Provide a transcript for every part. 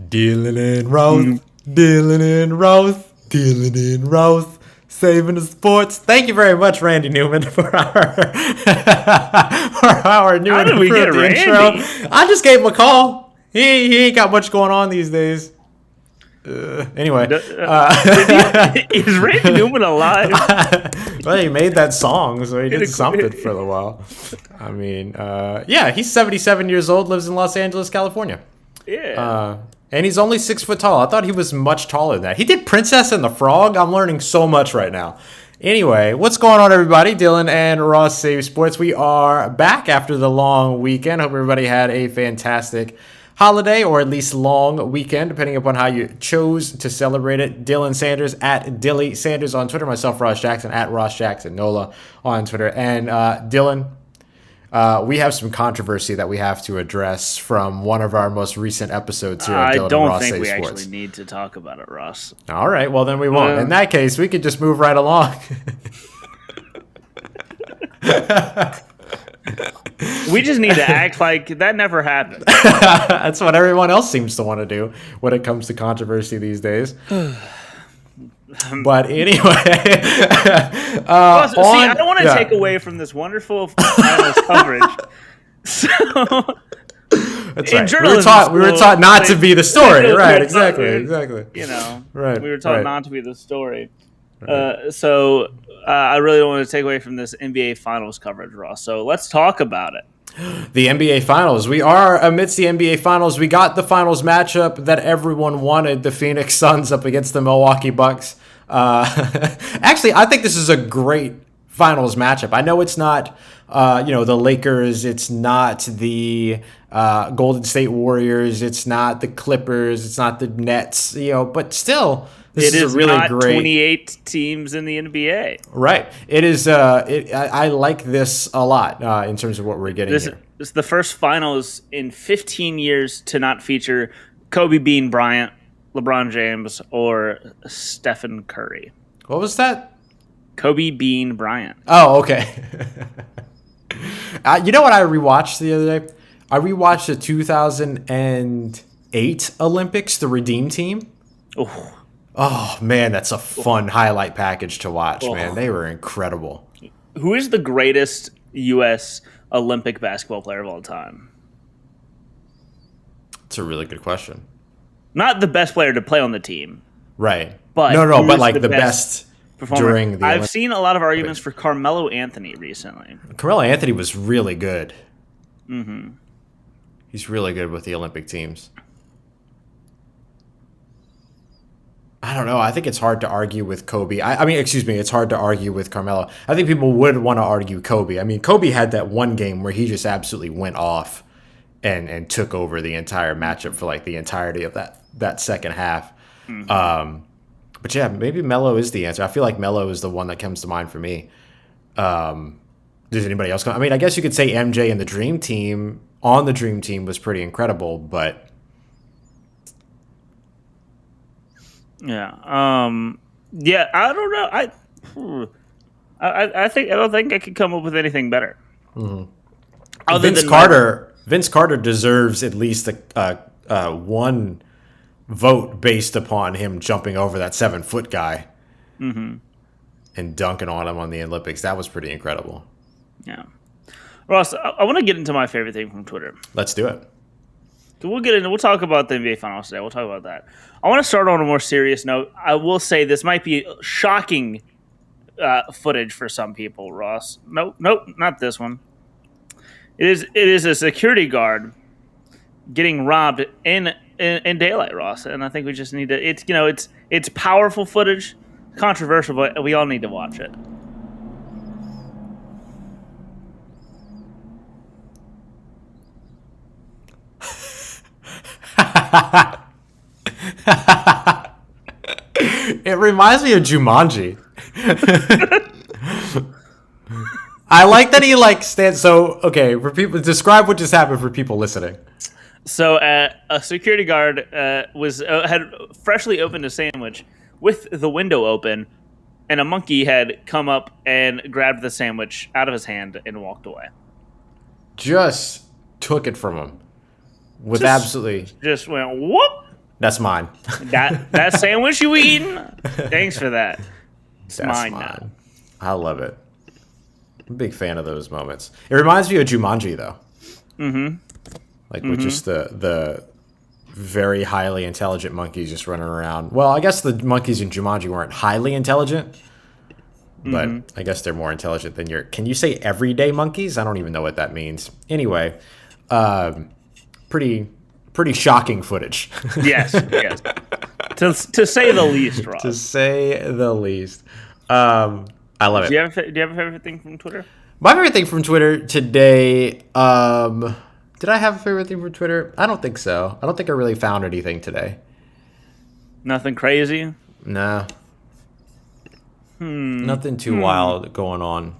Dealing in Rose, dealing in Rose, dealing in Rose, saving the sports. Thank you very much, Randy Newman, for our new How and did we get improved intro. Randy? I just gave him a call. He ain't got much going on these days. Anyway, Is Randy Newman alive? well, he made that song, so he did something for a while. I mean, yeah, he's 77 years old, lives in Los Angeles, California. Yeah. And he's only 6 foot tall. I thought he was much taller than that. He did Princess and the Frog. I'm learning so much right now. Anyway, what's going on, everybody? Dylan and Ross Save Sports. We are back after the long weekend. Hope everybody had a fantastic holiday, or at least long weekend, depending upon how you chose to celebrate it. Dylan Sanders at Dilly Sanders on Twitter. Myself, Ross Jackson at Ross Jackson Nola on Twitter. And Dylan, we have some controversy that we have to address from one of our most recent episodes here at Dylan I don't Ross think Save we Sports. actually need to talk about it, Ross. All right, well then we won't. In that case, we could just move right along. We just need to act like that never happened. That's what everyone else seems to want to do when it comes to controversy these days. But anyway, Plus, see, I don't want to take away from this wonderful finals coverage. So, that's in right. journalism We were taught not to be the story, right? Exactly. Exactly. You know, right. We were taught right. not to be the story. Right. So I really don't want to take away from this NBA Finals coverage, Ross. So let's talk about it. The NBA Finals. We are amidst the NBA Finals. We got the Finals matchup that everyone wanted: the Phoenix Suns up against the Milwaukee Bucks. Actually, I think this is a great Finals matchup. I know it's not, the Lakers. It's not the Golden State Warriors. It's not the Clippers. It's not the Nets. But still, this is a really not great. 28 teams in the NBA. Right. It is. I like this a lot in terms of what we're getting here. This is the first Finals in 15 years to not feature Kobe Bean Bryant, LeBron James, or Stephen Curry. What was that? Kobe Bean Bryant. Oh, okay. You know what I rewatched the other day? I rewatched the 2008 Olympics, the Redeem Team. Oh, man, that's a fun highlight package to watch, man. They were incredible. Who is the greatest U.S. Olympic basketball player of all time? It's a really good question. Not the best player to play on the team. Right. But no, but like the best performer. During the I've Olympics. seen a lot of arguments for Carmelo Anthony recently. Carmelo Anthony was really good. Mm-hmm. He's really good with the Olympic teams. I don't know. I think it's hard to argue with Kobe. It's hard to argue with Carmelo. I think people would want to argue Kobe. I mean, Kobe had that one game where he just absolutely went off and took over the entire matchup for like the entirety of that second half. Mm-hmm. But yeah, maybe Melo is the answer. I feel like Melo is the one that comes to mind for me. Does anybody else come? I mean, I guess you could say MJ and the Dream Team on the Dream Team was pretty incredible, but yeah, I don't know. I don't think I could come up with anything better. Mm-hmm. Vince Carter deserves at least a one vote based upon him jumping over that 7-foot guy and dunking on him on the Olympics. That was pretty incredible. Yeah, Ross, I want to get into my favorite thing from Twitter. Let's do it. So we'll talk about the NBA Finals today. We'll talk about that. I want to start on a more serious note. I will say this might be shocking footage for some people, Ross. Nope, not this one. It is a security guard getting robbed in daylight, Ross, and I think we just need to. It's powerful footage, controversial, but we all need to watch it. It reminds me of Jumanji. I like that he stands. So okay, for people, describe what just happened for people listening. So a security guard had freshly opened a sandwich with the window open, and a monkey had come up and grabbed the sandwich out of his hand and walked away. Just took it from him with Just absolutely went whoop. That's mine. That sandwich you eating? Thanks for that. It's That's mine mine. now. I love it. I'm a big fan of those moments. It reminds me of Jumanji, though. Like with just the very highly intelligent monkeys just running around. Well, I guess the monkeys in Jumanji weren't highly intelligent, but I guess they're more intelligent than your. Can you say everyday monkeys? I don't even know what that means. Anyway, pretty shocking footage. Yes. To say the least, Ross. To say the least. I love it. Do you have a favorite thing from Twitter? My favorite thing from Twitter today. Did I have a favorite thing from Twitter? I don't think so. I don't think I really found anything today. Nothing crazy? Nah. Nothing too wild going on.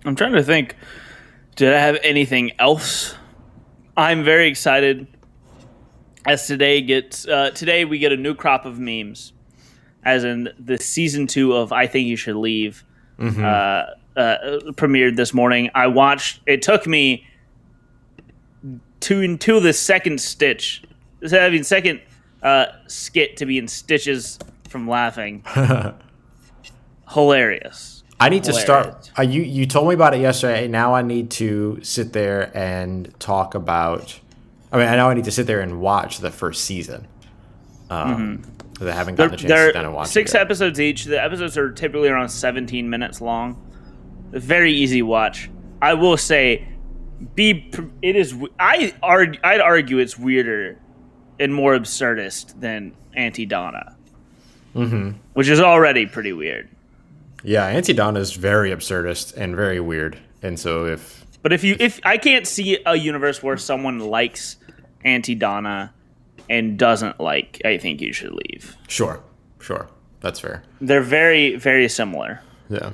I'm trying to think. Did I have anything else? I'm very excited as today we get a new crop of memes, as in the season 2 of I Think You Should Leave premiered this morning. I watched. It took me until the second skit to be in stitches from laughing. Hilarious. I need to start. You told me about it yesterday. Now I need to sit there and talk about. I mean, I know I need to sit there and watch the first season. I haven't gotten the chance to sit down and watch 6 it. episodes each. The episodes are typically around 17 minutes long. A very easy watch. I will say, I'd argue it's weirder and more absurdist than Auntie Donna, which is already pretty weird. Yeah, Auntie Donna is very absurdist and very weird, and so if I can't see a universe where someone likes Auntie Donna and doesn't like I Think You Should Leave. Sure, that's fair. They're very, very similar. Yeah.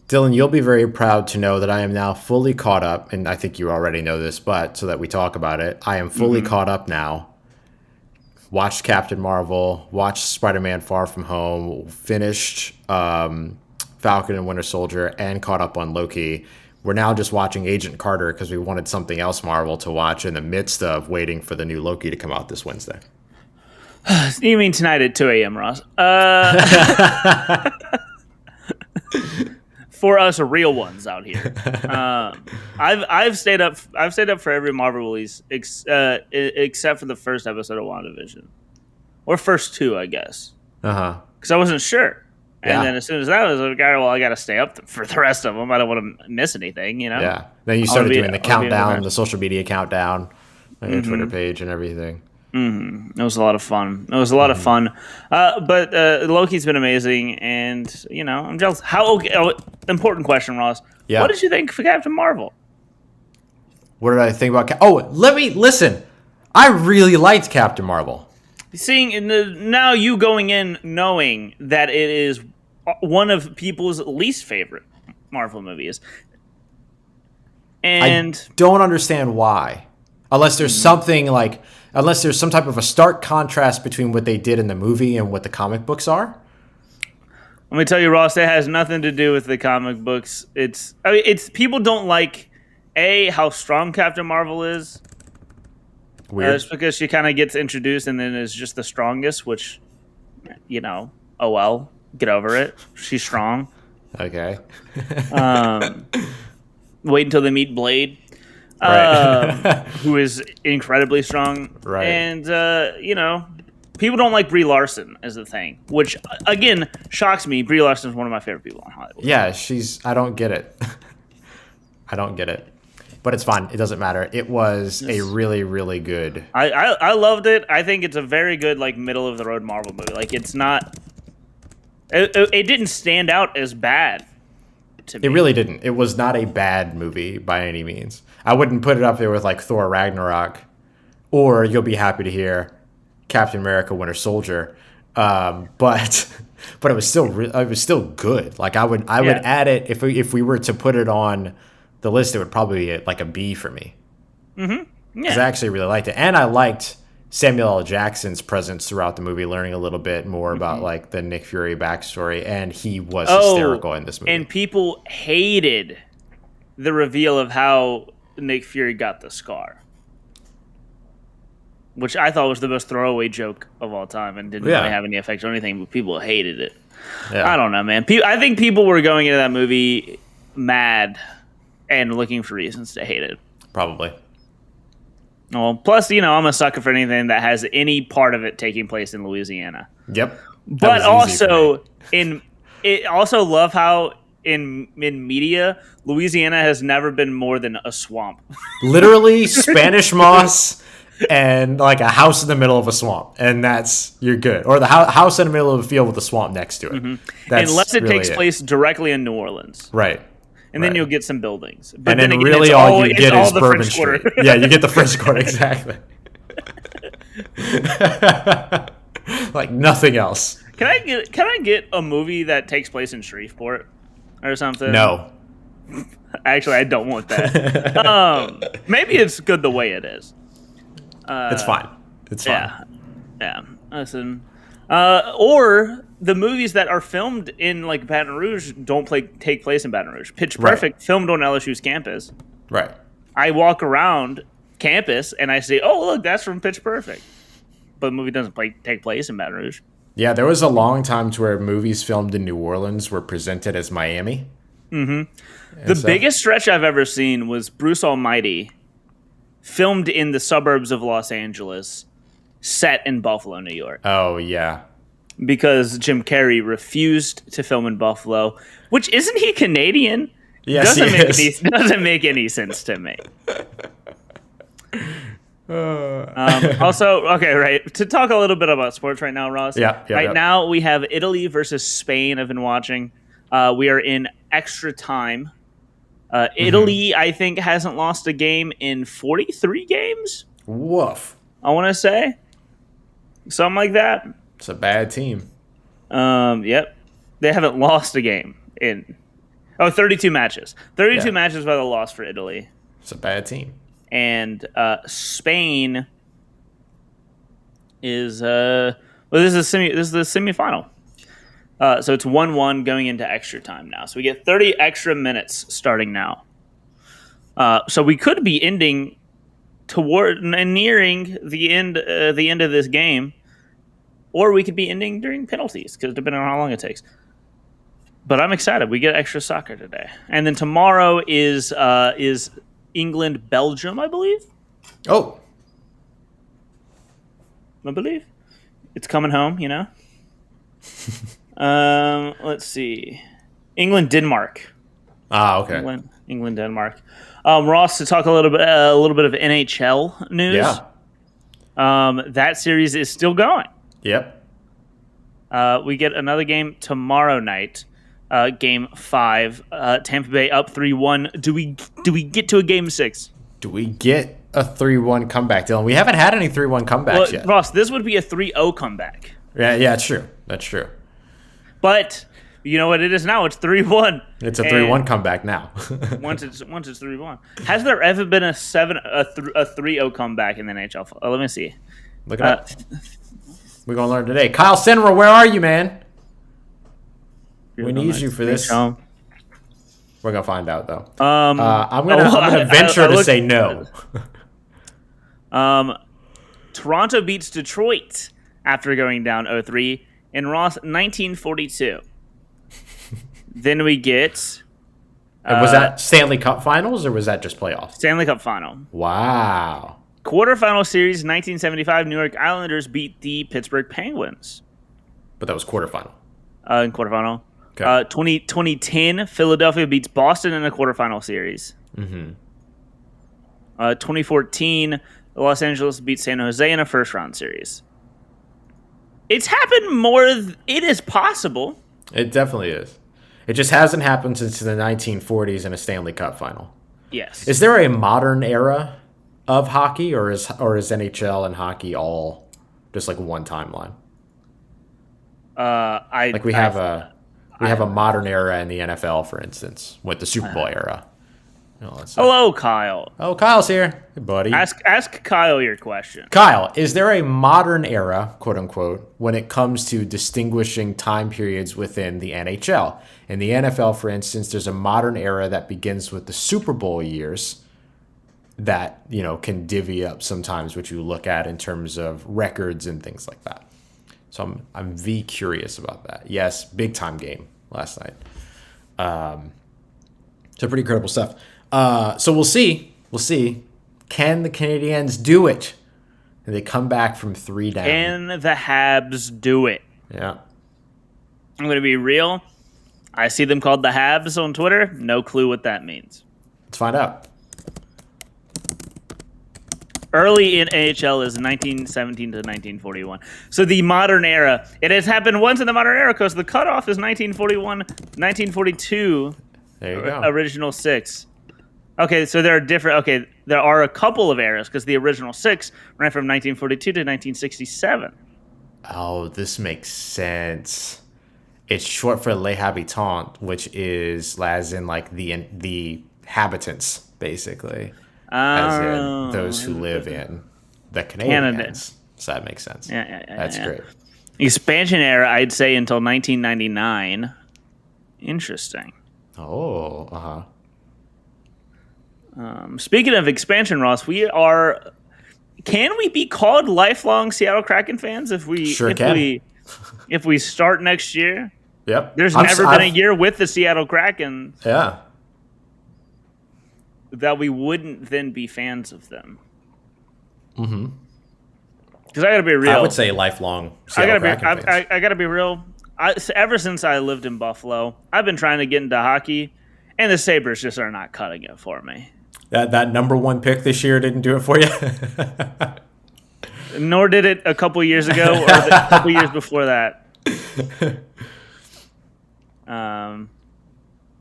Dylan, you'll be very proud to know that I am now fully caught up, and I think you already know this, but so that we talk about it, I am fully caught up now. Watched Captain Marvel, watched Spider-Man Far From Home, finished Falcon and Winter Soldier, and caught up on Loki. We're now just watching Agent Carter because we wanted something else Marvel to watch in the midst of waiting for the new Loki to come out this Wednesday. You mean tonight at 2 a.m., Ross? For us real ones out here, I've stayed up. I've stayed up for every Marvel release except for the first episode of WandaVision, or first 2, I guess. Because I wasn't sure, and then as soon as that was like, well, I got to stay up for the rest of them. I don't want to miss anything, you know. Yeah. Then you started doing the countdown, the social media countdown, on your Twitter page and everything. It was a lot of fun. But Loki's been amazing, and I'm jealous. Important question, Ross. Yeah. What did you think for Captain Marvel? What did I think about? Let me listen. I really liked Captain Marvel. Now you going in knowing that it is one of people's least favorite Marvel movies, and I don't understand why, unless there's unless there's some type of a stark contrast between what they did in the movie and what the comic books are. Let me tell you, Ross, it has nothing to do with the comic books. It's people don't like how strong Captain Marvel is. Weird. It's because she kind of gets introduced and then is just the strongest, which, oh well, get over it. She's strong. Okay. Wait until they meet Blade. Right. Who is incredibly strong. Right. And, people don't like Brie Larson as a thing, which, again, shocks me. Brie Larson is one of my favorite people in Hollywood. Yeah, I don't get it. I don't get it. But it's fine. It doesn't matter. It was a really, really good. I loved it. I think it's a very good, middle of the road Marvel movie. It's not. It didn't stand out as bad to me. It really didn't. It was not a bad movie by any means. I wouldn't put it up there with Thor Ragnarok, or you'll be happy to hear Captain America: Winter Soldier. But it was still good. I would add it if we were to put it on the list. It would probably be a B for me. Yeah. Because I actually really liked it, and I liked Samuel L. Jackson's presence throughout the movie, learning a little bit more about the Nick Fury backstory, and he was hysterical in this movie. And people hated the reveal of how Nick Fury got the scar. which I thought was the most throwaway joke of all time and didn't really have any effect on anything, but people hated it. Yeah. I don't know, man. I think people were going into that movie mad and looking for reasons to hate it. Probably. Well, plus, I'm a sucker for anything that has any part of it taking place in Louisiana. Yep. But also, also love how in media, Louisiana has never been more than a swamp. Literally Spanish moss and like a house in the middle of a swamp, and you're good. Or the house in the middle of a field with a swamp next to it. Mm-hmm. Unless it takes place directly in New Orleans. Right. And then you'll get some buildings. But and then again, really all you get is the Bourbon French Street. Quarter. Yeah, you get the French Quarter, exactly. Like nothing else. Can I get a movie that takes place in Shreveport or something? No. Actually, I don't want that. Maybe it's good the way it is. It's fine. It's fine. Yeah. Listen. Or the movies that are filmed in like Baton Rouge don't take place in Baton Rouge. Pitch Perfect filmed on LSU's campus. Right. I walk around campus and I say, "Oh, look, that's from Pitch Perfect," but the movie doesn't take place in Baton Rouge. Yeah, there was a long time to where movies filmed in New Orleans were presented as Miami. Mm-hmm. The biggest stretch I've ever seen was Bruce Almighty, filmed in the suburbs of Los Angeles, set in Buffalo, New York. Oh, yeah. Because Jim Carrey refused to film in Buffalo, which isn't he Canadian? Yes, doesn't make any sense to me. Also, okay, right. To talk a little bit about sports right now, Ross. Yeah. Now we have Italy versus Spain. I've been watching. We are in extra time. Italy, I think, hasn't lost a game in 43 games. Woof. I want to say something like that. It's a bad team. Yep. They haven't lost a game in 32 matches. 32 matches by the loss for Italy. It's a bad team. And Spain is this is the semifinal. So it's 1-1 going into extra time now. So we get 30 extra minutes starting now. So we could be ending nearing the end of this game, or we could be ending during penalties, because depending on how long it takes. But I'm excited. We get extra soccer today, and then tomorrow is England Belgium, I believe. Oh, I believe it's coming home. Let's see. England Denmark. Okay. England Denmark. Ross, to talk a little bit of NHL news. Yeah. That series is still going. Yep. We get another game tomorrow night. Game 5. Tampa Bay up 3-1. Do we get to a game 6? Do we get a 3-1 comeback, Dylan? We haven't had any 3-1 comebacks yet. Ross, this would be a 3-0 comeback. Yeah, it's true. That's true. But you know what it is now? It's 3-1. It's a 3-1 comeback now. once it's 3-1. Has there ever been a 3-0 comeback in the NHL? Let me see. Look it up. We're going to learn today. Kyle Senra, where are you, man? We need you for this. We're going to find out, though. I'm going to venture to say no. Toronto beats Detroit after going down 0-3 in Ross 1942. Then we get... And was that Stanley Cup Finals, or was that just playoffs? Stanley Cup Final. Wow. Quarterfinal series 1975, New York Islanders beat the Pittsburgh Penguins. But that was quarterfinal. In quarterfinal. Okay. 2010, Philadelphia beats Boston in a quarterfinal series. Mm-hmm. 2014, Los Angeles beats San Jose in a first-round series. It's happened more. It is possible. It definitely is. It just hasn't happened since the 1940s in a Stanley Cup final. Yes. Is there a modern era of hockey, or is NHL and hockey all just like one timeline? We have a modern era in the NFL, for instance, with the Super Bowl era. Hello, Kyle. Oh, Kyle's here. Hey, buddy. Ask Kyle your question. Kyle, is there a modern era, quote unquote, when it comes to distinguishing time periods within the NHL? In the NFL, for instance, there's a modern era that begins with the Super Bowl years. that, can divvy up sometimes what you look at in terms of records and things like that. So I'm curious about that. Yes, big time game last night. So pretty incredible stuff. So we'll see. Can the Canadiens do it? And they come back from 3 down. Can the Habs do it? Yeah. I'm going to be real. I see them called the Habs on Twitter. No clue what that means. Let's find out. Early in AHL is 1917 to 1941. So the modern era. It has happened once in the modern era because the cutoff is 1941, 1942. There you go. Original 6. Okay, so there are a couple of eras because the original 6 ran from 1942 to 1967. Oh, this makes sense. It's short for Les Habitants, which is as in like the habitants, basically. As in those who live in the Canadians. So that makes sense. Yeah, That's great. Expansion era, I'd say until 1999. Interesting. Oh, uh-huh. Speaking of expansion, Ross, can we be called lifelong Seattle Kraken fans if we start next year? Yep. There's never been a year with the Seattle Kraken. Yeah. That we wouldn't then be fans of them. Mm-hmm. Because I gotta be real. I would say lifelong Seattle Kraken fans. I gotta be real. Ever since I lived in Buffalo, I've been trying to get into hockey, and the Sabres just are not cutting it for me. That number 1 pick this year didn't do it for you? Nor did it a couple years ago or a couple years before that.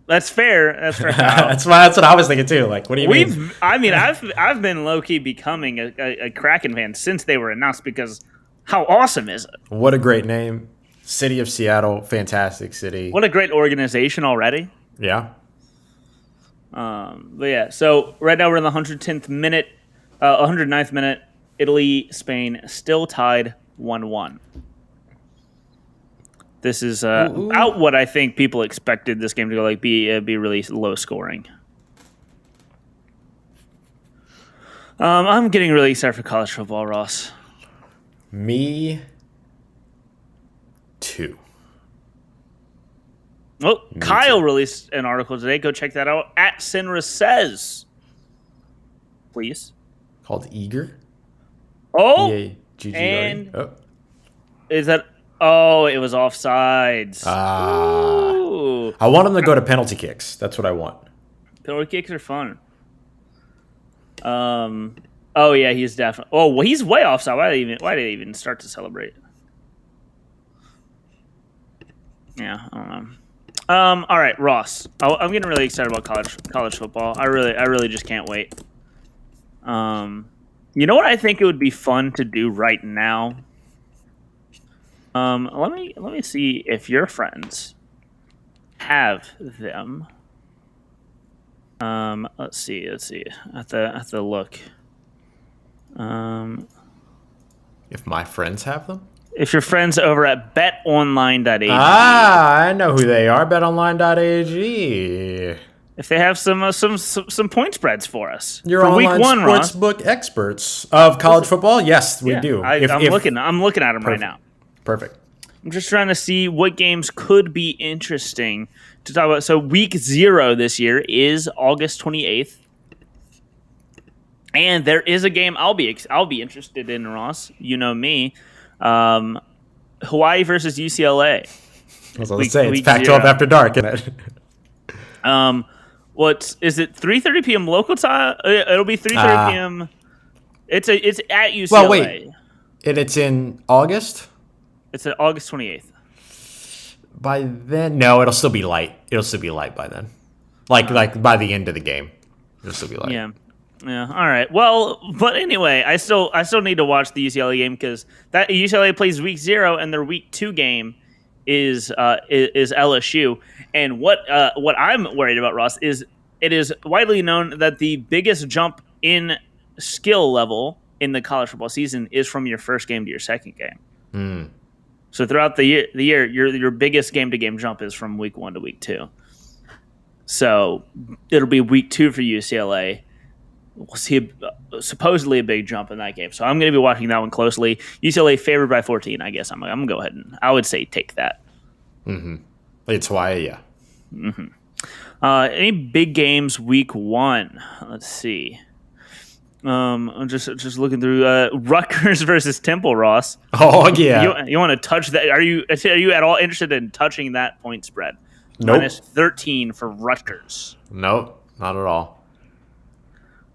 That's fair. That's fair. that's what I was thinking too. Like, what do you mean? I've been low key becoming a Kraken fan since they were announced because how awesome is it? What a great name. City of Seattle, fantastic city. What a great organization already. Yeah. But yeah, so right now we're in the 110th minute, 109th minute. Italy, Spain still tied 1-1. This is about what I think people expected this game to go like. Be really low scoring. I'm getting really excited for college football, Ross. Me too. Oh, Kyle released an article today. Go check that out at Sinra Says. Please. Called Eager. Oh, E-A-G-G-R-E. and is that? Oh, it was offsides. I want him to go to penalty kicks. That's what I want. Penalty kicks are fun. Oh yeah, he's definitely. Oh, well, he's way offside. Why did he even start to celebrate? Yeah, I don't know. All right, Ross. I'm getting really excited about college football. I really just can't wait. You know what I think it would be fun to do right now? Let me see if your friends have them. Let's see. At the look. If my friends have them? If your friends over at betonline.ag. I know who they are. Betonline.ag. If they have some point spreads for us. Your for online week 1, sportsbook experts of college football? Yes, we do. I'm looking at them right now. Perfect. I'm just trying to see what games could be interesting to talk about. So week 0 this year is August 28th. And there is a game I'll be interested in, Ross. You know me. Hawaii versus UCLA. I was going to say, it's Pac-12 after dark, isn't it? Is it 3:30 p.m. local time? It'll be 3:30 p.m. It's at UCLA. Well, wait. It's in August? It's August 28th. By then, no, it'll still be light. It'll still be light by then. Like by the end of the game, it'll still be light. Yeah. Yeah. All right. Well, but anyway, I still need to watch the UCLA game because that UCLA plays week 0 and their week 2 game is LSU. And what I'm worried about, Ross, is it is widely known that the biggest jump in skill level in the college football season is from your first game to your second game. Mm. So throughout the year, your biggest game-to-game jump is from week 1 to week 2. So it'll be week 2 for UCLA. we'll see supposedly a big jump in that game. So I'm going to be watching that one closely. UCLA favored by 14. I guess I'm going to go ahead and I would say take that. It's Hawaii, yeah. Any big games week 1? Let's see. I'm just looking through Rutgers versus Temple, Ross. Oh yeah. You want to touch that? Are you at all interested in touching that point spread? Nope. -13 for Rutgers. Nope, not at all.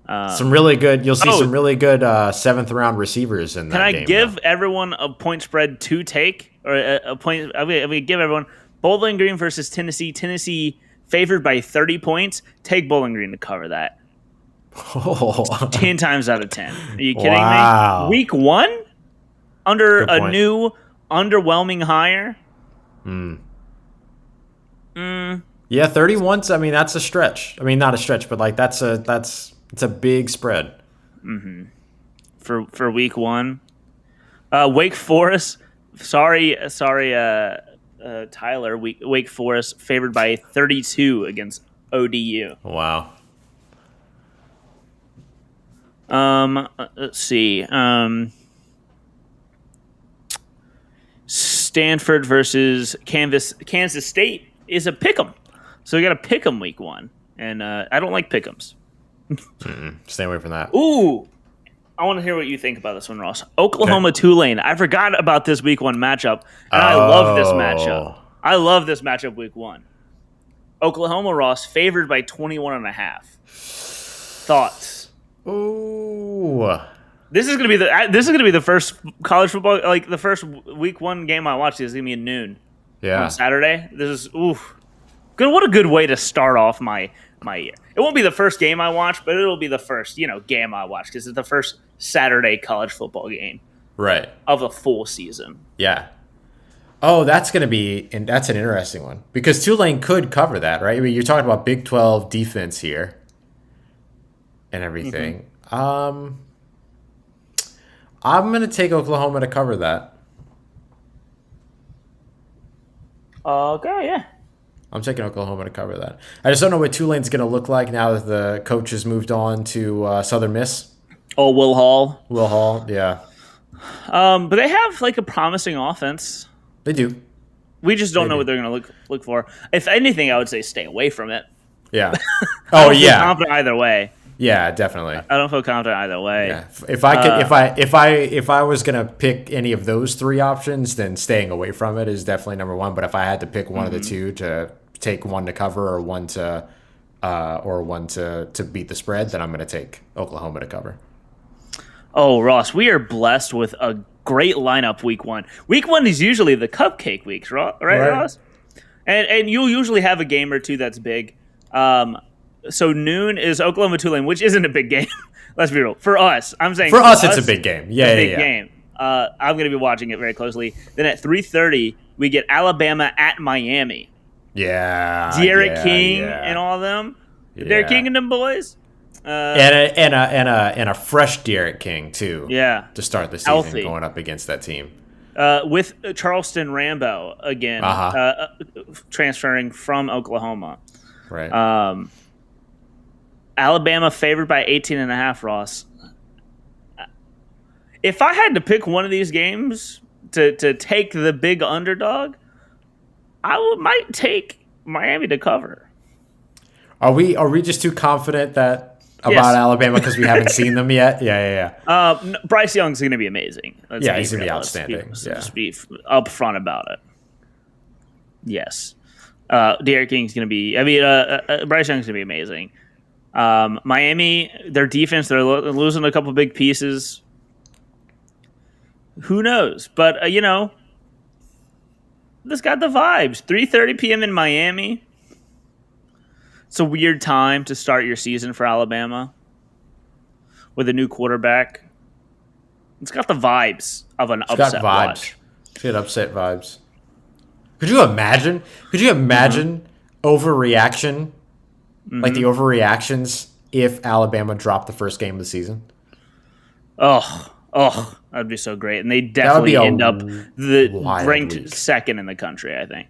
Some really good. You'll see some really good 7th round receivers in that game. Can I give everyone a point spread to take or a point? I mean, give everyone Bowling Green versus Tennessee. Tennessee favored by 30 points. Take Bowling Green to cover that. 10 times out of 10. Are you kidding me? Week 1 under a new underwhelming hire. Yeah, 31's. I mean, that's a stretch. I mean, not a stretch, but like it's a big spread. For week 1. Wake Forest. Sorry, Tyler. Wake Forest favored by 32 against ODU. Wow. Let's see. Stanford versus Kansas State is a pick'em. So we got a pick'em week 1, and I don't like pick'ems. Stay away from that. Ooh, I want to hear what you think about this one, Ross. Oklahoma Tulane. I forgot about this week 1 matchup, and I love this matchup. I love this matchup week 1. Oklahoma, Ross, favored by 21.5. Thoughts? Ooh. This is gonna be the first college football, like the first week 1 game I watched. Is gonna be at noon. Yeah. On Saturday. This is good. What a good way to start off my year. It won't be the first game I watch, but it'll be the first game I watch because it's the first Saturday college football game of the full season. Yeah. Oh, that's an interesting one because Tulane could cover that, right? I mean, you're talking about Big 12 defense here and everything. I'm gonna take Oklahoma to cover that. Okay, yeah. I'm taking Oklahoma to cover that. I just don't know what Tulane's going to look like now that the coach has moved on to Southern Miss. Oh, Will Hall. Will Hall, yeah. But they have like a promising offense. They do. We just don't know what they're going to look for. If anything, I would say stay away from it. Yeah. I don't feel confident either way. Yeah, definitely. I don't feel confident either way. Yeah. If I was gonna pick any of those 3 options, then staying away from it is definitely number 1. But if I had to pick one of the 2 to take one to cover or one to beat the spread, then I'm gonna take Oklahoma to cover. Oh, Ross, we are blessed with a great lineup week 1. Week 1 is usually the cupcake weeks, right. Ross? And you'll usually have a game or 2 that's big. So noon is Oklahoma Tulane, which isn't a big game. Let's be real. For us, I'm saying for us it's a big game. Yeah, big game. I'm going to be watching it very closely. Then at 3:30, we get Alabama at Miami. Yeah, Derek King and all of them. Yeah. Derek King and them boys. And a fresh Derek King too. Yeah, to start the season going up against that team. With Charleston Rambo again, transferring from Oklahoma. Right. Alabama favored by 18.5, Ross. If I had to pick one of these games to take the big underdog, I might take Miami to cover. Are we just too confident about Alabama because we haven't seen them yet? Yeah. Bryce Young's going to be amazing. He's going to be outstanding. Just be upfront about it. Yes. Derek King's going to be. Bryce Young's going to be amazing. Miami, their defense, they're losing a couple big pieces. Who knows? But this got the vibes. 3:30 p.m. in Miami. It's a weird time to start your season for Alabama with a new quarterback. It's got the vibes of an upset watch. It's got upset vibes. Could you imagine overreaction? Like the overreactions if Alabama dropped the first game of the season? Oh, that'd be so great. And they definitely end up ranked second in the country, I think.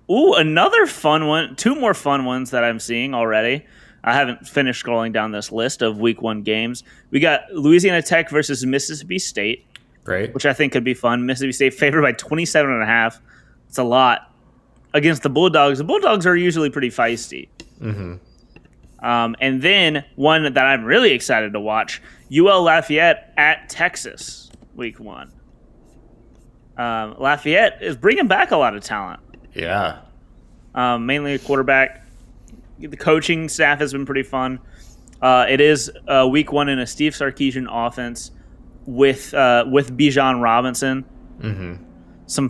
Ooh, another fun one. Two more fun ones that I'm seeing already. I haven't finished scrolling down this list of week 1 games. We got Louisiana Tech versus Mississippi State, Great. which I think could be fun. Mississippi State favored by 27.5. It's a lot against the Bulldogs. The Bulldogs are usually pretty feisty. Mm-hmm. And then one that I'm really excited to watch, UL Lafayette at Texas, week 1. Lafayette is bringing back a lot of talent. Yeah. Mainly a quarterback. The coaching staff has been pretty fun. It is week 1 in a Steve Sarkisian offense with Bijan Robinson. Mm-hmm. Some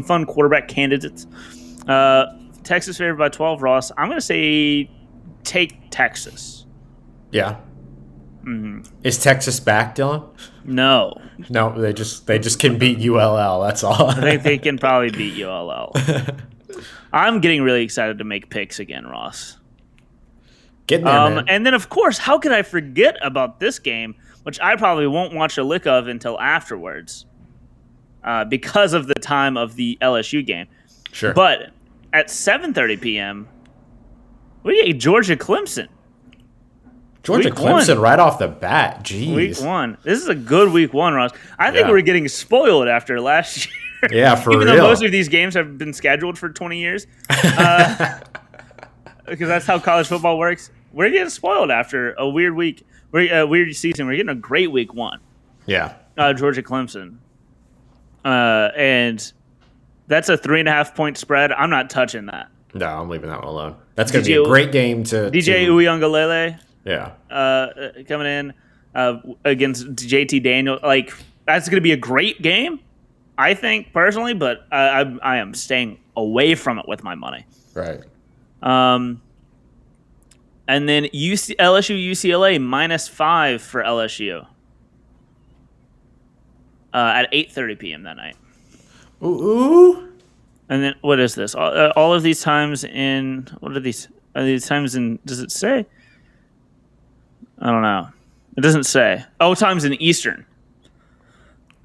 fun quarterback candidates. Texas favored by 12. Ross, I'm going to say take Texas. Yeah. Mm-hmm. Is Texas back, Dylan? No, they just can beat ULL. That's all. I think they can probably beat ULL. I'm getting really excited to make picks again, Ross. Get there, man. And then, of course, how could I forget about this game, which I probably won't watch a lick of until afterwards because of the time of the LSU game. Sure. But at 7:30 p.m., we get Georgia Clemson. Georgia Clemson right off the bat. Jeez. Week 1. This is a good week 1, Ross. I think we're getting spoiled after last year. Yeah, for Even real. though most of these games have been scheduled for 20 years. Because that's how college football works. We're getting spoiled after a weird week. Weird season. We're getting a great week 1. Yeah. Georgia Clemson. And that's a 3.5-point spread. I'm not touching that. No, I'm leaving that one alone. That's going to be a great game to... DJ Uiagalelei. Yeah. Coming in against JT Daniel. Like, that's going to be a great game, I think, personally, but I am staying away from it with my money. Right. And then LSU UCLA -5 for LSU at 8:30 p.m. that night. Ooh. And then what is this? All of these times in what are these? Are these times in? Does it say? I don't know. It doesn't say. Oh, times in Eastern,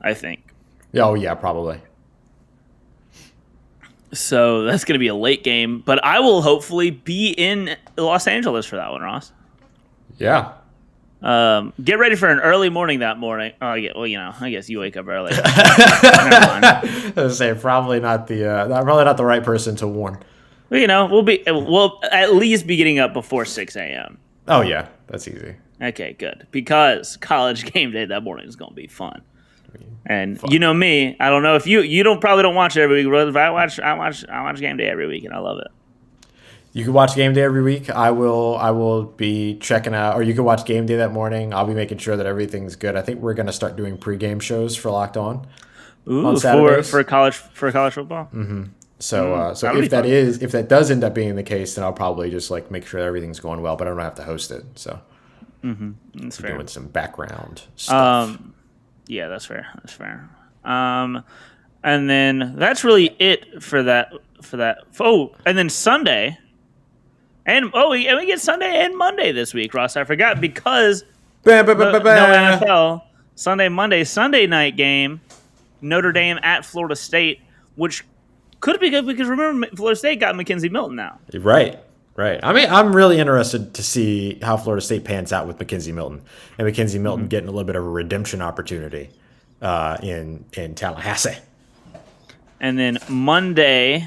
I think. Oh yeah, probably. So that's going to be a late game, but I will hopefully be in Los Angeles for that one, Ross. Yeah. Get ready for an early morning that morning. Oh, yeah. Well, I guess you wake up early. Never mind. I was say probably not the right person to warn. Well, we'll at least be getting up before 6 a.m. Oh yeah, that's easy. Okay, good. Because college game day that morning is going to be fun. And you know me, I don't know if you probably don't watch it every week, but I watch game day every week, and I love it. You can watch game day every week. I will be checking out, or you can watch game day that morning. I'll be making sure that everything's good. I think we're gonna start doing pregame shows for Locked On. Ooh, on Saturdays. for college football. Mm-hmm. So if that does end up being the case, then I'll probably just make sure that everything's going well, but I don't have to host it. So that's fair. Doing some background stuff. Yeah, that's fair. That's fair. And then that's really it for that. Oh, and then Sunday, and we get Sunday and Monday this week, Ross. I forgot because no NFL. Sunday night game, Notre Dame at Florida State, which could be good because remember Florida State got Mackenzie Milton now. Right. I mean, I'm really interested to see how Florida State pans out with Mackenzie Milton and Mackenzie Milton getting a little bit of a redemption opportunity in Tallahassee. And then Monday,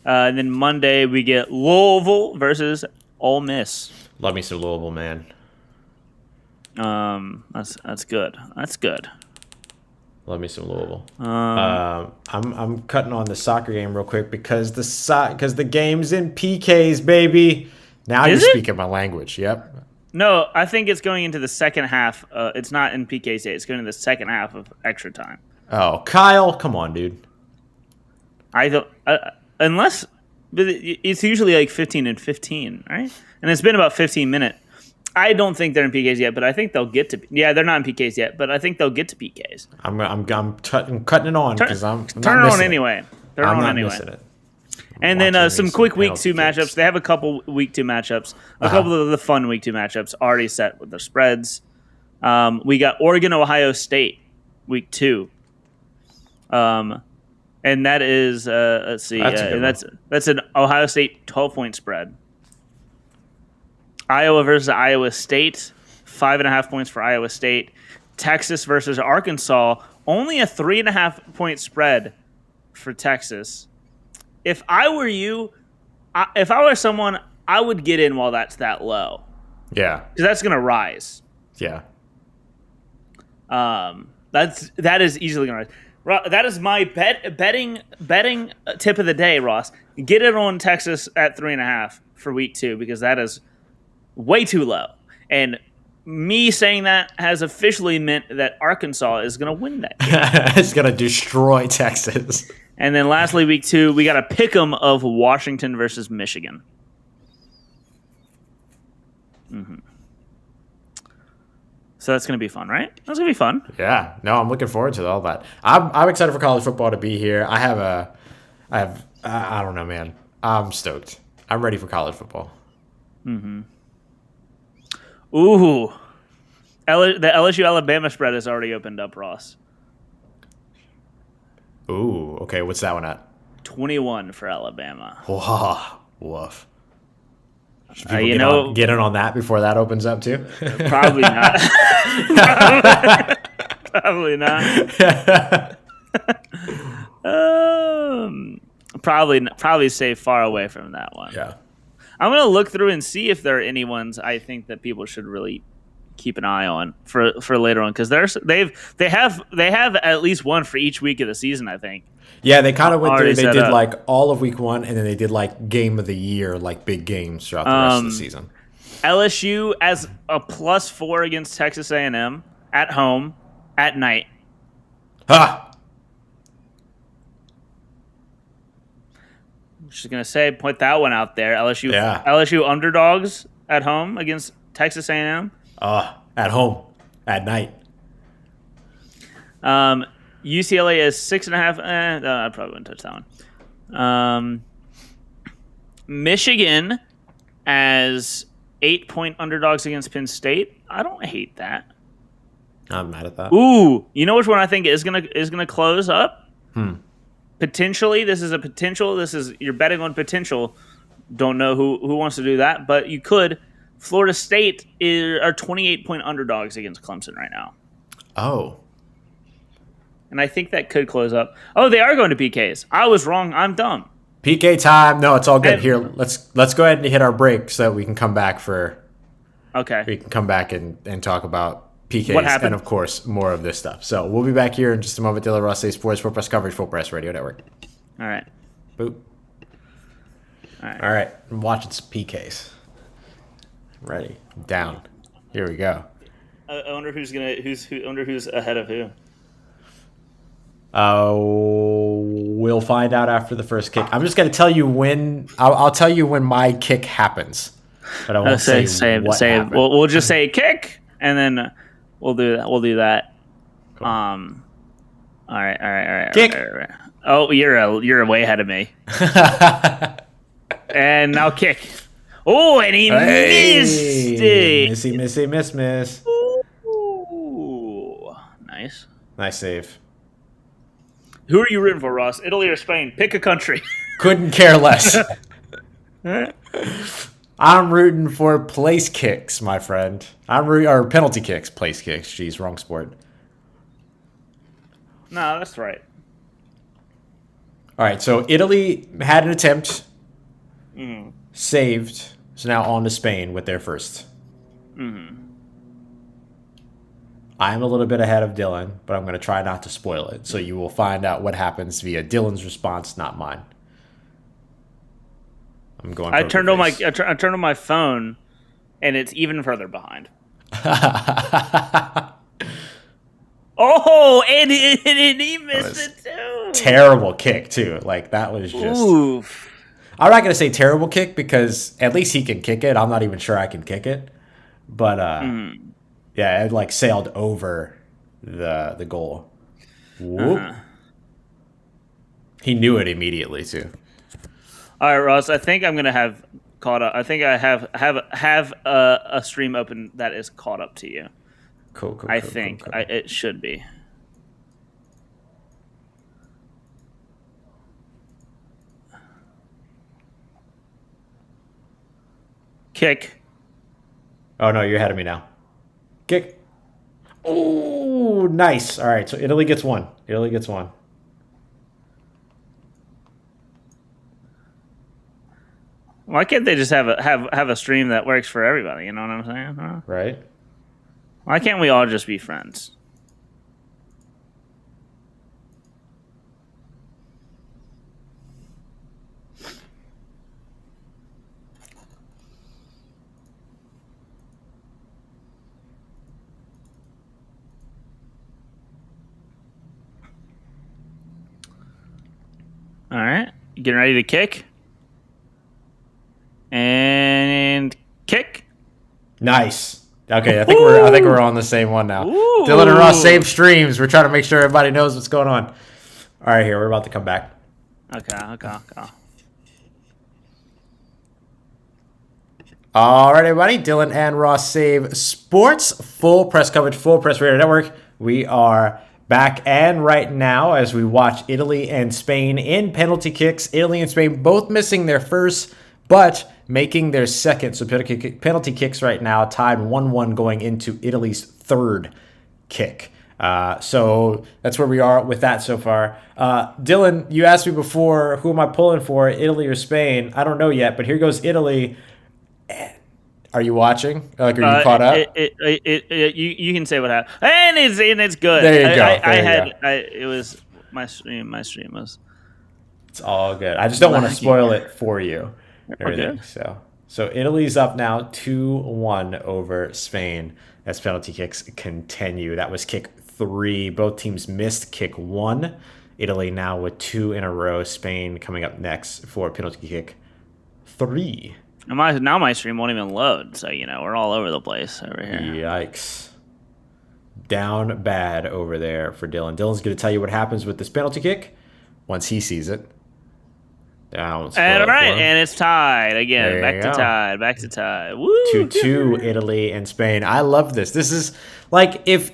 we get Louisville versus Ole Miss. Love me some Louisville, man. That's good. That's good. Love me some Louisville. I'm cutting on the soccer game real quick because the game's in PKs, baby. Now you're speaking my language. Yep. No, I think it's going into the second half. It's not in PKs yet. It's going into the second half of extra time. Oh, Kyle, come on, dude. I don't unless it's usually 15 and 15, right? And it's been about 15 minutes. I don't think they're in PKs yet, but I think they'll get to. Yeah, they're not in PKs yet, but I think they'll get to PKs. I'm cutting it on because I'm turn it on anyway. I'm not missing it. And then some quick week 2 matchups. They have a couple week 2 matchups. A couple of the fun week 2 matchups already set with the spreads. We got Oregon, Ohio State, week 2. And And that is let's see, That's a good and that's an Ohio State 12-point spread. Iowa versus Iowa State, 5.5 points for Iowa State. Texas versus Arkansas, only a 3.5-point spread for Texas. If I were you, if I were someone, I would get in while that's that low. Yeah. Because that's going to rise. Yeah. That is easily going to rise. That is my betting tip of the day, Ross. Get it on Texas at 3.5 for week 2 because that is way too low. And me saying that has officially meant that Arkansas is going to win that game. It's going to destroy Texas. And then lastly, week 2, we got a pick'em of Washington versus Michigan. Mm-hmm. So that's going to be fun, right? That's going to be fun. Yeah. No, I'm looking forward to all that. I'm excited for college football to be here. I don't know, man. I'm stoked. I'm ready for college football. Mm-hmm. Ooh. The LSU-Alabama spread has already opened up, Ross. Ooh, okay. What's that one at? 21 for Alabama. Wow. Woof. Should people get in on that before that opens up too? Probably not. Probably not. Probably stay far away from that one. Yeah. I'm gonna look through and see if there are any ones I think that people should really keep an eye on for later on because they have at least one for each week of the season. I think. Yeah, they kind of went through. They did up. like all of week 1, and then they did like game of the year, like big games throughout the rest of the season. LSU as a +4 against Texas A&M at home at night. Ha! Just gonna say, put that one out there. LSU underdogs at home against Texas A&M. At home at night. UCLA is 6.5. I probably wouldn't touch that one. Michigan as 8-point underdogs against Penn State. I don't hate that. I'm mad at that. Ooh, you know which one I think is gonna close up? Potentially, this is a potential. You're betting on potential. Don't know who wants to do that, but you could. Florida State are 28-point underdogs against Clemson right now. Oh. And I think that could close up. Oh, they are going to PKs. I was wrong. I'm dumb. PK time. No, it's all good. Here, let's go ahead and hit our break so that we can come back Okay. We can come back and talk about PKs What happened? and, of course, more of this stuff. So we'll be back here in just a moment. Dylan Ross, Sports, Full Press Coverage, Full Press Radio Network. All right. Boop. All right. I'm watching some PKs. Ready. Down. Here we go. I wonder who's ahead of who. We'll find out after the first kick. I'm just going to tell you when. I'll tell you when my kick happens, but I won't say what happened. We'll just say kick, and then we'll do that. We'll do that. Cool. All right. Kick. All right. Oh, you're way ahead of me. And now kick. Oh, and he missed it. Miss. Ooh, nice. Nice save. Who are you rooting for, Ross? Italy or Spain? Pick a country. Couldn't care less. I'm rooting for place kicks, my friend. Or penalty kicks, place kicks. Jeez, wrong sport. No, that's right. All right, so Italy had an attempt, saved, so now on to Spain with their first. I'm a little bit ahead of Dylan, but I'm going to try not to spoil it. So you will find out what happens via Dylan's response, not mine. I'm going. I turned on my phone, and it's even further behind. Oh, and he missed it too. Terrible kick too. Like that was just. Oof. I'm not going to say terrible kick because at least he can kick it. I'm not even sure I can kick it, but yeah, it like sailed over the goal. Whoop. He knew it immediately too. All right, Ross. I think I'm gonna have caught up. I think I have a stream open that is caught up to you. Cool. I think it should be. Kick. Oh, no, you're ahead of me now. Kick. Oh, nice. All right, so Italy gets one. Italy gets one. Why can't they just have a stream that works for everybody? You know what I'm saying? Huh? Right? Why can't we all just be friends? All right, you getting ready to kick? And kick. Nice. Okay, I think we're on the same one now. Ooh. Dylan and Ross save streams. We're trying to make sure everybody knows what's going on. All right, here we're about to come back. Okay. All right, everybody. Dylan and Ross save sports. Full press coverage, full press radio network. We are back, and right now as we watch Italy and Spain in penalty kicks. Italy and Spain both missing their first, but making their second. So penalty kicks right now tied 1-1 going into Italy's third kick. So that's where we are with that so far. Dylan, you asked me before, who am I pulling for, Italy or Spain? I don't know yet, but here goes Italy. Are you watching? Like, are you caught up? You can say what happened, and it's good. There you go. It was my stream. My stream was. It's all good. I just don't want to spoil it for you. Everything. Okay. So Italy's up now 2-1 over Spain as penalty kicks continue. That was kick 3. Both teams missed kick 1. Italy now with 2 in a row. Spain coming up next for penalty kick 3. Now my stream won't even load, so we're all over the place over here. Yikes. Down bad over there for Dylan. Dylan's going to tell you what happens with this penalty kick once he sees it. And it's tied again. Back to tie. Woo! 2-2 Italy and Spain. I love this. This is like if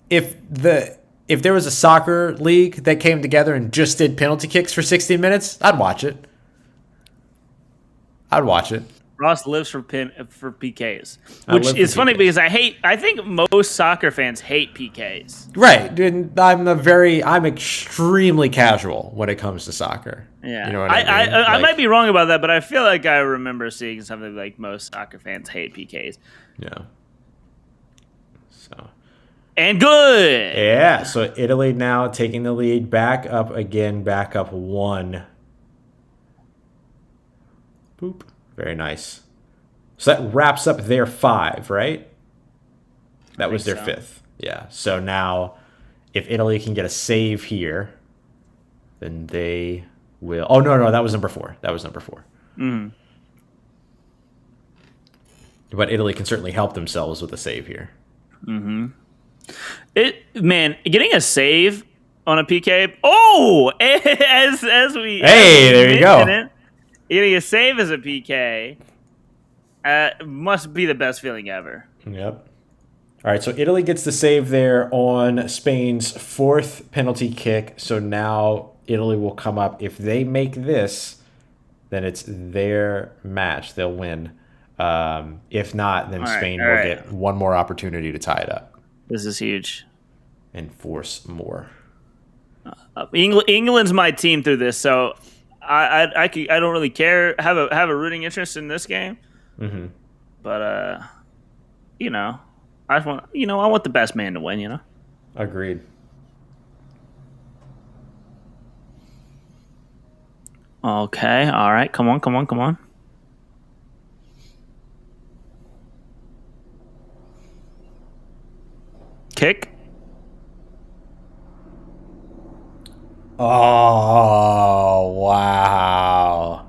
there was a soccer league that came together and just did penalty kicks for 60 minutes, I'd watch it. Ross lives for PKs, which is funny because I think most soccer fans hate PKs. Right. And I'm extremely casual when it comes to soccer. Yeah. You know what I mean? I might be wrong about that, but I feel like I remember seeing something like most soccer fans hate PKs. Yeah. So. And good. Yeah. So Italy now taking the lead, back up 1. Boop. Very nice. So that wraps up their 5, right? That was their 5th. Yeah. So now, if Italy can get a save here, then they will. Oh, no. That was number 4. Mm-hmm. But Italy can certainly help themselves with a save here. Mm-hmm. Getting a save on a PK. Oh, as we. Hey, there you go. Getting a save as a PK must be the best feeling ever. Yep. All right, so Italy gets the save there on Spain's 4th penalty kick. So now Italy will come up. If they make this, then it's their match. They'll win. If not, then Spain will get one more opportunity to tie it up. This is huge. And force more. England's my team through this, so I don't really care. Have a rooting interest in this game, but I just want I want the best man to win. Agreed. Okay, all right, come on. Kick. Oh, wow.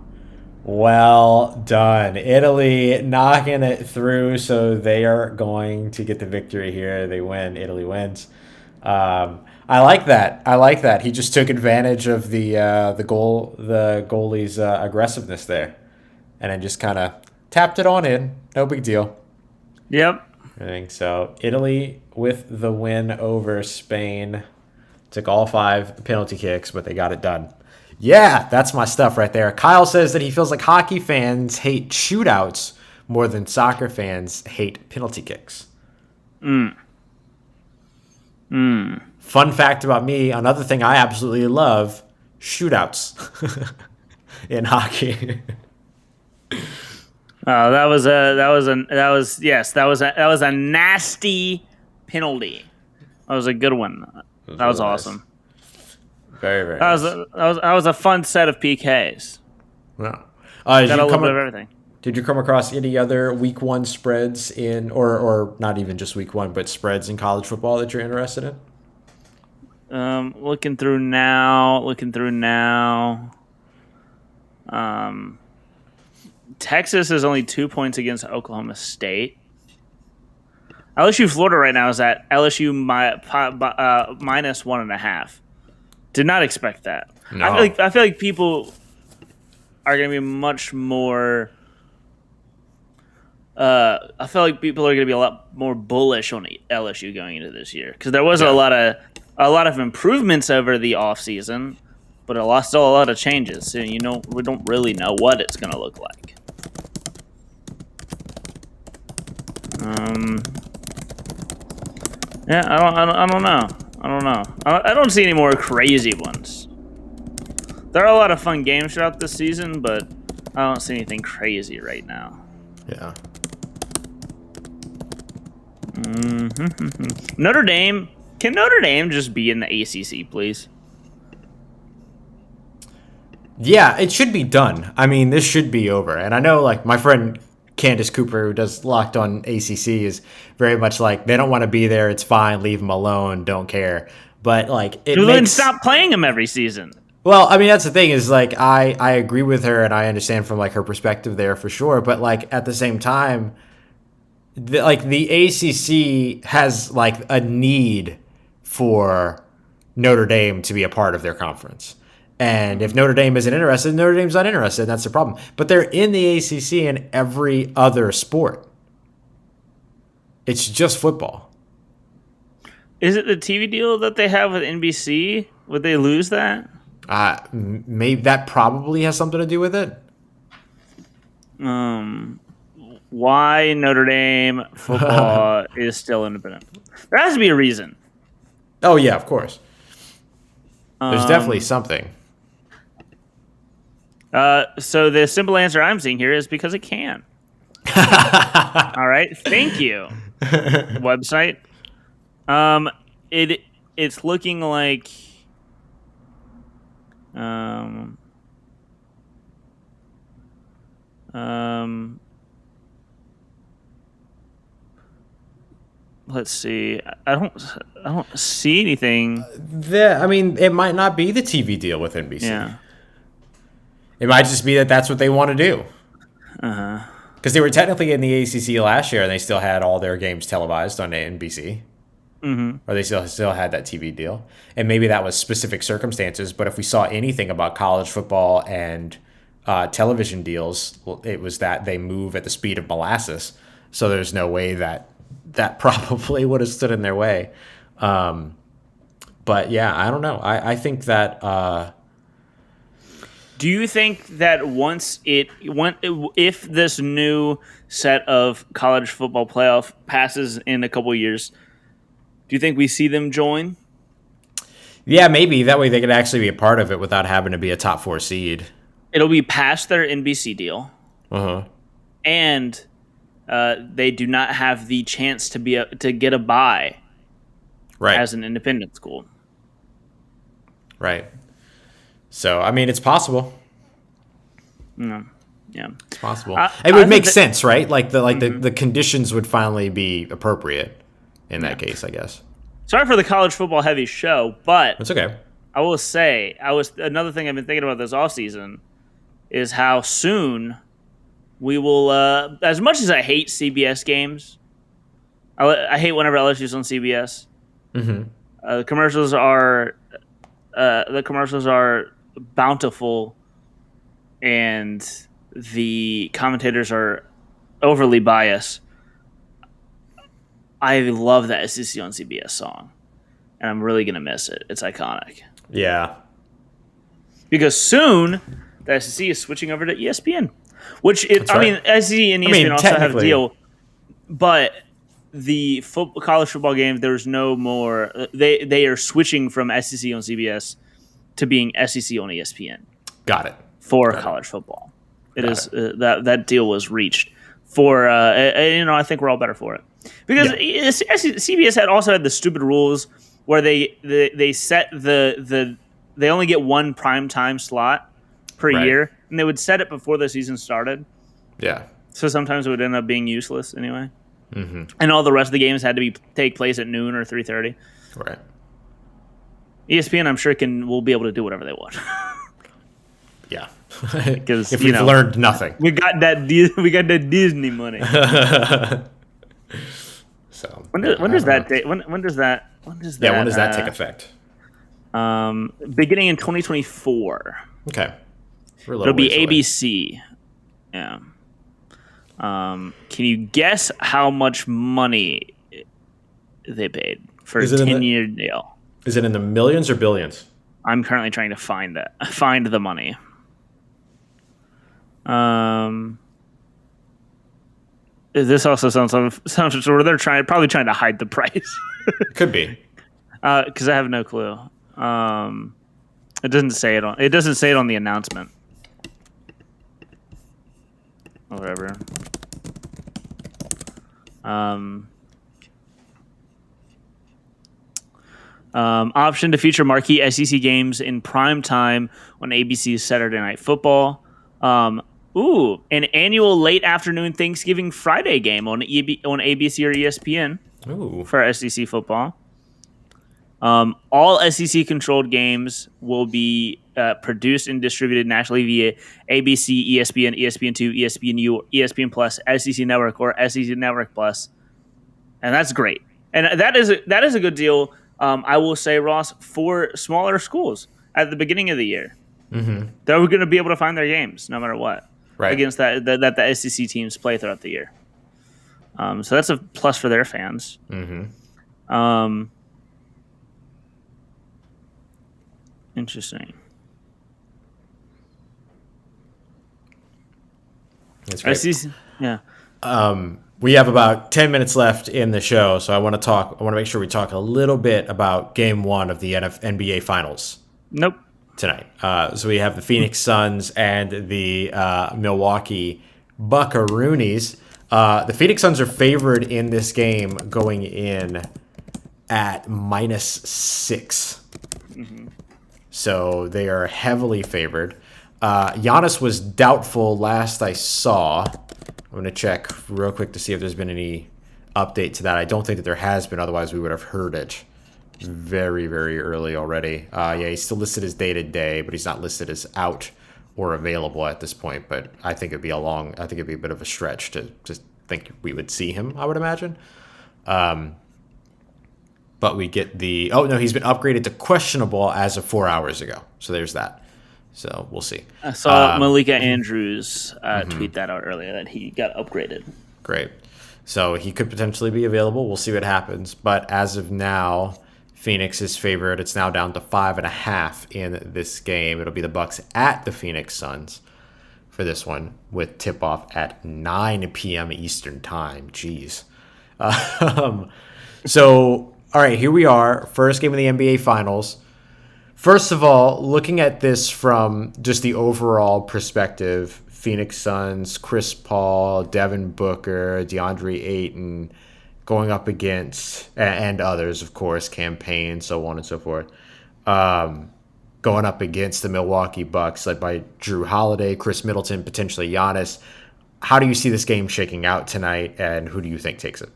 Well done. Italy knocking it through, so they are going to get the victory here. They win. Italy wins. I like that. He just took advantage of the goalie's aggressiveness there, and then just kind of tapped it on in. No big deal. Yep. I think so. Italy with the win over Spain. Took all 5 penalty kicks, but they got it done. Yeah, that's my stuff right there. Kyle says that he feels like hockey fans hate shootouts more than soccer fans hate penalty kicks. Fun fact about me, another thing I absolutely love, shootouts in hockey. That was a nasty penalty. That was a good one. That was really awesome. Nice. Very, very nice. That was a fun set of PKs. Wow. Got a little bit of everything. Did you come across any other week one spreads or not even just week one, but spreads in college football that you're interested in? Looking through now. Texas is only 2 points against Oklahoma State. LSU Florida right now is at LSU minus 1.5. Did not expect that. No. I feel like people are going to be much more. I feel like people are going to be a lot more bullish on LSU going into this year because there was a lot of improvements over the offseason, but still a lot of changes. So we don't really know what it's going to look like. Yeah, I don't know. I don't see any more crazy ones. There are a lot of fun games throughout this season, but I don't see anything crazy right now. Yeah. Notre Dame. Can Notre Dame just be in the ACC, please? Yeah, it should be done. I mean, this should be over. And I know, like, my friend Candace Cooper, who does Locked On ACC, is very much like, they don't want to be there. It's fine. Leave them alone. Don't care. But, like, then stop playing them every season. Well, I mean, that's the thing is, like, I agree with her and I understand from, like, her perspective there for sure. But, like, at the same time, the ACC has, like, a need for Notre Dame to be a part of their conference. And if Notre Dame isn't interested, Notre Dame's not interested. That's the problem. But they're in the ACC in every other sport. It's just football. Is it the TV deal that they have with NBC? Would they lose that? Maybe that probably has something to do with it. Why Notre Dame football is still independent? There has to be a reason. Oh yeah, of course. There's definitely something. So the simple answer I'm seeing here is because it can. All right, thank you. Website. It's looking like. Let's see. I don't see anything. I mean, it might not be the TV deal with NBC. Yeah. It might just be that that's what they want to do. Uh-huh. Because they were technically in the ACC last year, and they still had all their games televised on NBC. Mm-hmm. Or they still had that TV deal. And maybe that was specific circumstances. But if we saw anything about college football and television deals, it was that they move at the speed of molasses. So there's no way that probably would have stood in their way. But yeah, I don't know. I think that. Do you think that if this new set of college football playoff passes in a couple of years, do you think we see them join? Yeah, maybe. That way they could actually be a part of it without having to be a top 4 seed. It'll be past their NBC deal. Uh-huh. And they do not have the chance to get a bye as an independent school. Right. So, I mean, it's possible. Yeah. It's possible. It would make sense, right? Like the conditions would finally be appropriate in that case, I guess. Sorry for the college football heavy show, but it's okay. I will say, another thing I've been thinking about this offseason is how soon we will, as much as I hate CBS games, I hate whenever LSU's on CBS. Mm-hmm. The commercials are bountiful, and the commentators are overly biased. I love that SEC on CBS song, and I'm really gonna miss it. It's iconic. Yeah. Because soon the SEC is switching over to ESPN. Which I mean, SEC and ESPN also have a deal, but the college football games, there's no more. They are switching from SEC on CBS to being SEC on ESPN. Got it. For college football. That deal was reached for. I think we're all better for it because CBS had the stupid rules where they set they only get one prime time slot per year, and they would set it before the season started. Yeah. So sometimes it would end up being useless anyway. Mm-hmm. And all the rest of the games had to take place at noon or 3:30. Right. ESPN, I'm sure, will be able to do whatever they want. Yeah. Because if we've learned nothing, we got that Disney money. So when does that take effect? Beginning in 2024. Okay. It'll be ABC. Yeah. Can you guess how much money they paid for a 10-year deal? Is it in the millions or billions? I'm currently trying to find the money. This also sounds sort of they're probably trying to hide the price. Could be. Because I have no clue. It doesn't say it on the announcement. Or whatever. Option to feature marquee SEC games in prime time on ABC's Saturday Night Football. An annual late afternoon Thanksgiving Friday game on ABC or ESPN. For SEC football. All SEC-controlled games will be produced and distributed nationally via ABC, ESPN, ESPN2, ESPNU, ESPN Plus, SEC Network, or SEC Network Plus, and that's great. And that is a good deal. I will say, Ross, for smaller schools at the beginning of the year, they're going to be able to find their games no matter what against that the SEC teams play throughout the year. So that's a plus for their fans. Interesting. That's great. Yeah. We have about 10 minutes left in the show, so I want to make sure we talk a little bit about Game 1 of the NBA Finals. Nope. Tonight. So we have the Phoenix Suns and the Milwaukee Buckaroonies. The Phoenix Suns are favored in this game going in at -6. So they are heavily favored. Giannis was doubtful last I saw. I'm going to check real quick to see if there's been any update to that. I don't think that there has been. Otherwise, we would have heard it very, very early already. He's still listed as day-to-day, but he's not listed as out or available at this point. But I think it'd be a bit of a stretch to just think we would see him, I would imagine. But we get he's been upgraded to questionable as of 4 hours ago. So there's that. So we'll see. I saw Malika Andrews tweet that out earlier, that he got upgraded. Great. So he could potentially be available. We'll see what happens. But as of now, Phoenix is favored. It's now down to 5.5 in this game. It'll be the Bucks at the Phoenix Suns for this one, with tip-off at 9 p.m. Eastern time. Jeez. So... all right, here we are. First game of the NBA Finals. First of all, looking at this from just the overall perspective, Phoenix Suns, Chris Paul, Devin Booker, DeAndre Ayton going up against, and others, of course, campaign, so on and so forth, going up against the Milwaukee Bucks, led by Drew Holiday, Chris Middleton, potentially Giannis. How do you see this game shaking out tonight, and who do you think takes it?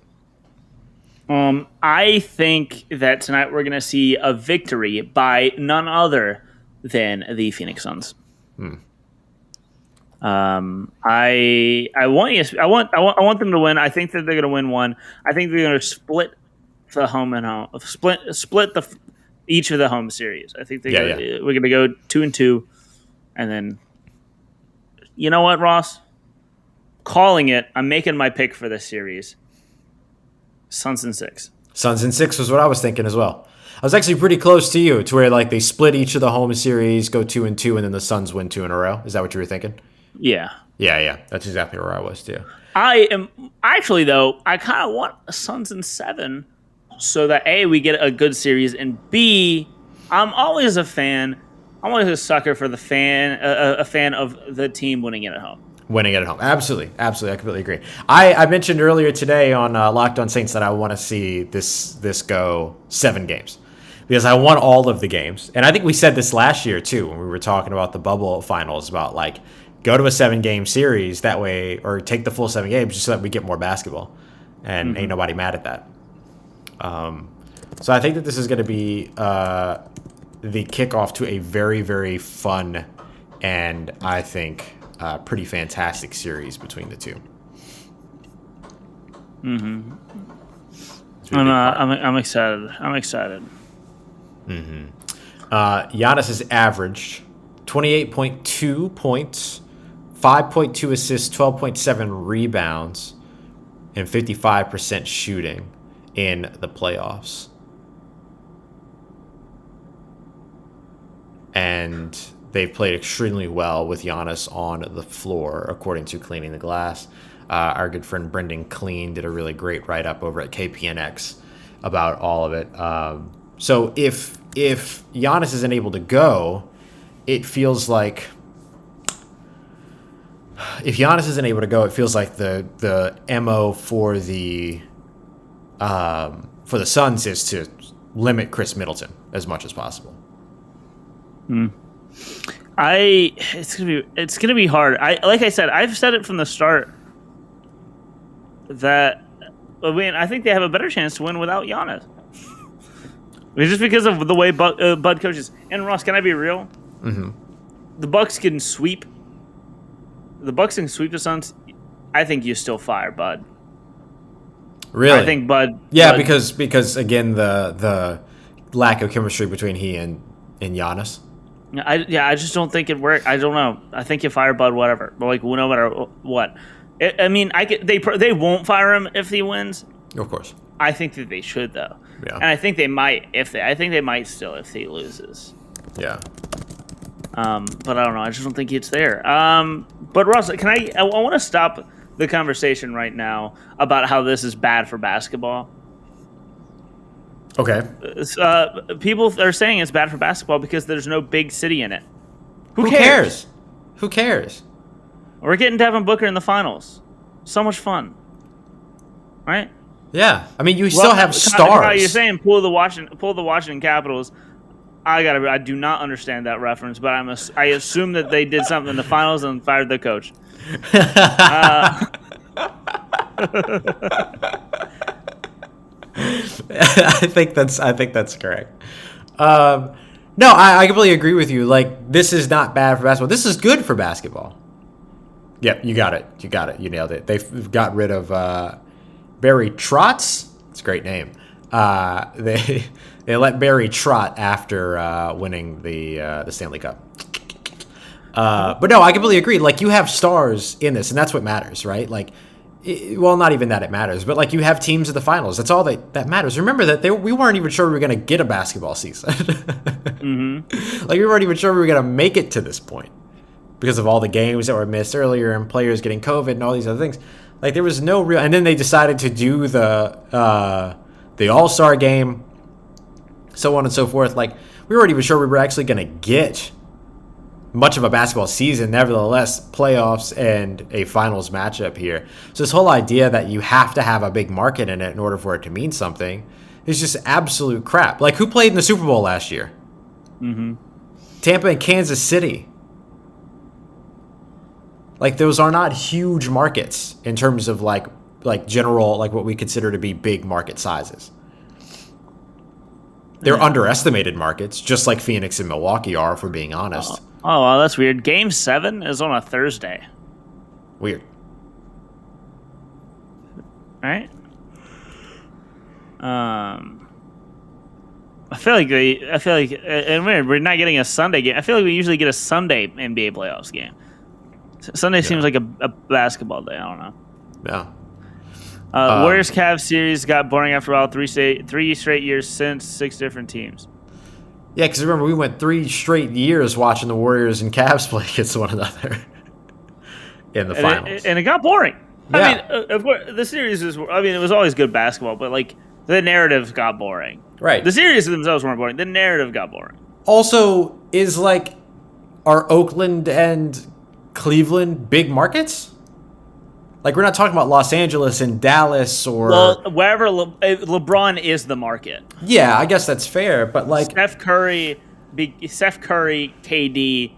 I think that tonight we're going to see a victory by none other than the Phoenix Suns. I want them to win. I think that they're going to win one. I think they're going to split the home and home, split each of the home series. I think we're going to go 2-2, and then you know what, Ross? Calling it. I'm making my pick for this series. Suns in 6. Suns in 6 was what I was thinking as well. I was actually pretty close to you, to where they split each of the home series, go 2-2, and then the Suns win 2 in a row. Is that what you were thinking? Yeah. Yeah. That's exactly where I was too. I am actually though. I kind of want Suns in 7, so that A, we get a good series, and B, I'm always a fan. I'm always a sucker for the a fan of the team winning it at home. Winning it at home. Absolutely. I completely agree. I mentioned earlier today on Locked on Saints that I want to see this go 7 games because I want all of the games. And I think we said this last year too when we were talking about the bubble finals about like go to a 7-game series that way or take the full 7 games just so that we get more basketball. And ain't nobody mad at that. So I think that this is going to be the kickoff to a very, very fun and I think pretty fantastic series between the two. I'm excited. I'm excited. Giannis has averaged 28.2 points, 5.2 assists, 12.7 rebounds, and 55% shooting in the playoffs. And they've played extremely well with Giannis on the floor, according to Cleaning the Glass. Our good friend Brendan Clean did a really great write-up over at KPNX about all of it. So if Giannis isn't able to go, it feels like the MO for the Suns is to limit Chris Middleton as much as possible. It's gonna be hard. Like I said, I've said it from the start that I think they have a better chance to win without Giannis. Just because of the way Bud coaches. And Ross, can I be real? The Bucks can sweep. The Bucks can sweep the Suns. I think you still fire Bud. Really? I think Bud. Yeah, Bud, because again the lack of chemistry between he and Giannis. I just don't think it worked. I don't know. I think you fire Bud, whatever. But like, no matter what. They won't fire him if he wins. Of course. I think that they should though. Yeah. And I think they might I think they might still if he loses. Yeah. But I don't know. I just don't think it's there. But Ross, I want to stop the conversation right now about how this is bad for basketball. Okay. People are saying it's bad for basketball because there's no big city in it. Who cares? Who cares? We're getting Devin Booker in the finals. So much fun. Right? Yeah. I mean, you still have stars. You're saying pull the Washington Capitals. I do not understand that reference, but I assume that they did something in the finals and fired the coach. I think that's correct. No, I completely agree with you. Like, this is not bad for basketball. This is good for basketball. Yep, you got it. You nailed it. They've got rid of Barry Trotz. It's a great name. They let Barry trot after winning the Stanley Cup. But no, I completely agree. Like, you have stars in this, and that's what matters, right? Like, well, not even that it matters, but like you have teams in the finals. That's all that matters. Remember that we weren't even sure we were going to get a basketball season. Like, we weren't even sure we were going to make it to this point because of all the games that were missed earlier and players getting COVID and all these other things. Like, there was no real. And then they decided to do the All-Star game, so on and so forth. Like, we weren't even sure we were actually going to get much of a basketball season, nevertheless, playoffs and a finals matchup here. So this whole idea that you have to have a big market in it in order for it to mean something is just absolute crap. Like, who played in the Super Bowl last year? Tampa and Kansas City. Like, those are not huge markets in terms of like general, like what we consider to be big market sizes. They're underestimated markets, just like Phoenix and Milwaukee are, if we're being honest. Oh, well, that's weird. Game 7 is on a Thursday. Weird. Right? I feel like and we're not getting a Sunday game. I feel like we usually get a Sunday NBA playoffs game. Sunday seems like a basketball day. I don't know. Yeah. Warriors Cavs series got boring after a while. 3 straight years since 6 different teams. Yeah, because remember, we went 3 straight years watching the Warriors and Cavs play against one another. in the finals. And it got boring. Yeah. I mean, of course, the series is. I mean, it was always good basketball, but like the narrative got boring. Right. The series themselves weren't boring. The narrative got boring. Also, are Oakland and Cleveland big markets? Like, we're not talking about Los Angeles and Dallas or wherever LeBron is the market. Yeah, I guess that's fair, but like Steph Curry, KD,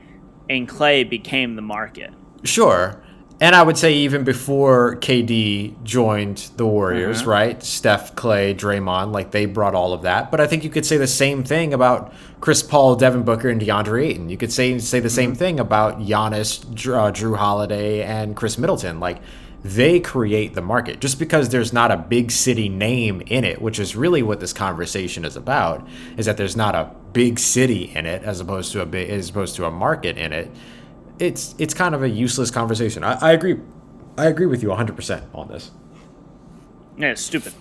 and Clay became the market. Sure. And I would say even before KD joined the Warriors, right? Steph, Clay, Draymond, like they brought all of that. But I think you could say the same thing about Chris Paul, Devin Booker, and DeAndre Ayton. You could say the same thing about Giannis, Drew Holiday, and Chris Middleton. Like they create the market. Just because there's not a big city name in it, which is really what this conversation is about, is that there's not a big city in it as opposed to a market in it. It's kind of a useless conversation. I agree. I agree with you 100% on this. Yeah, it's stupid.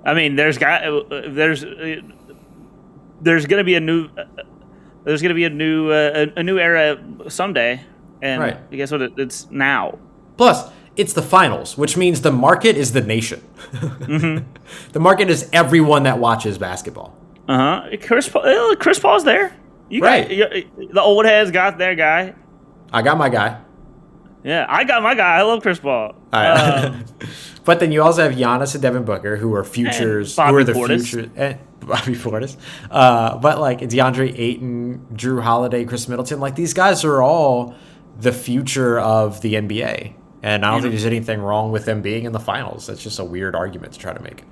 I mean, there's gonna be a new era someday, and right. Guess what? It's now. Plus, it's the finals, which means the market is the nation. The market is everyone that watches basketball. Chris Paul's there. The old heads got their guy. I got my guy. Yeah, I got my guy. I love Chris Paul. But then you also have Giannis and Devin Booker, who are futures. Bobby who are the Portis. future? Bobby Portis. But like DeAndre Ayton, Drew Holiday, Chris Middleton, like these guys are all the future of the NBA. And I don't think there's anything wrong with them being in the finals. That's just a weird argument to try to make.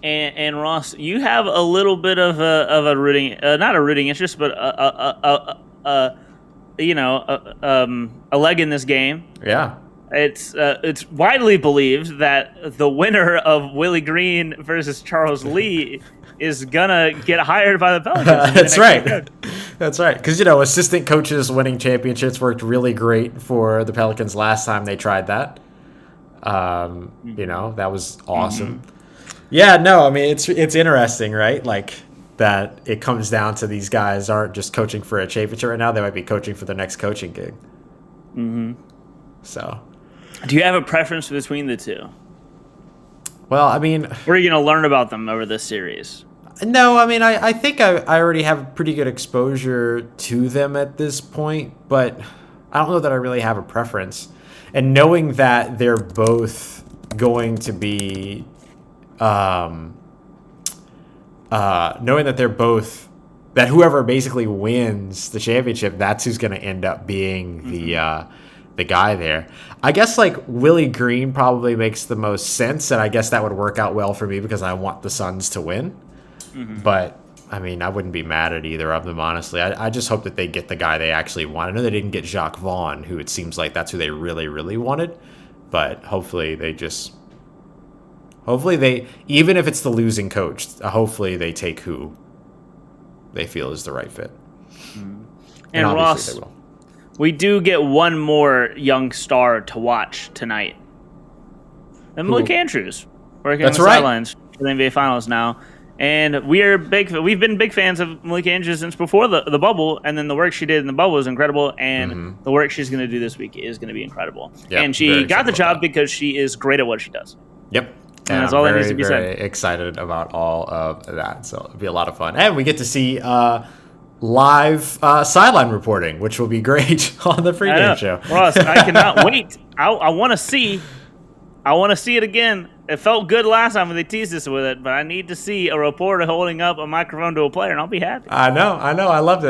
And Ross, you have a little bit of a rooting, not a rooting interest, but a leg in this game. Yeah. It's widely believed that the winner of Willie Green versus Charles Lee is gonna get hired by the Pelicans. That's right. That's right. Because assistant coaches winning championships worked really great for the Pelicans last time they tried that. That was awesome. Yeah. No. I mean, it's interesting, right? Like that it comes down to these guys aren't just coaching for a championship right now; they might be coaching for the next coaching gig. So. Do you have a preference between the two? Well, I mean... What are you going to learn about them over this series? No, I mean, I think I already have pretty good exposure to them at this point, but I don't know that I really have a preference. And knowing that they're both going to be... knowing that they're both... That whoever basically wins the championship, that's who's going to end up being the guy there. I guess like Willie Green probably makes the most sense, and I guess that would work out well for me because I want the Suns to win. But I mean, I wouldn't be mad at either of them, honestly. I just hope that they get the guy they actually want. I know they didn't get Jacques Vaughn, who it seems like that's who they really, really wanted. But hopefully even if it's the losing coach, hopefully they take who they feel is the right fit. And Ross, they will. We do get one more young star to watch tonight. And Malik Andrews working on the sidelines for the NBA Finals now. And we've been big fans of Malik Andrews since before the bubble, and then the work she did in the bubble was incredible, and the work she's going to do this week is going to be incredible. Yep, and she got the job because she is great at what she does. Yep. And that's all that needs to be said. Very excited about all of that, so it'll be a lot of fun. And we get to see live sideline reporting, which will be great on the pregame show. Ross, I cannot wait. I want to see it again. It felt good last time when they teased us with it, but I need to see a reporter holding up a microphone to a player, and I'll be happy. I know. I loved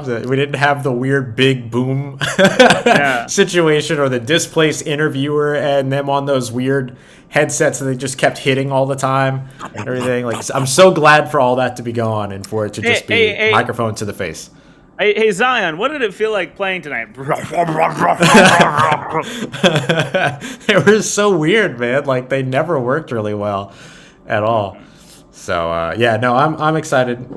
it. We didn't have the weird big boom situation or the displaced interviewer and them on those weird headsets that they just kept hitting all the time and everything. Like, I'm so glad for all that to be gone and for it to just be microphone to the face. Hey, Zion, what did it feel like playing tonight? They were so weird, man. Like, they never worked really well at all. So, I'm excited.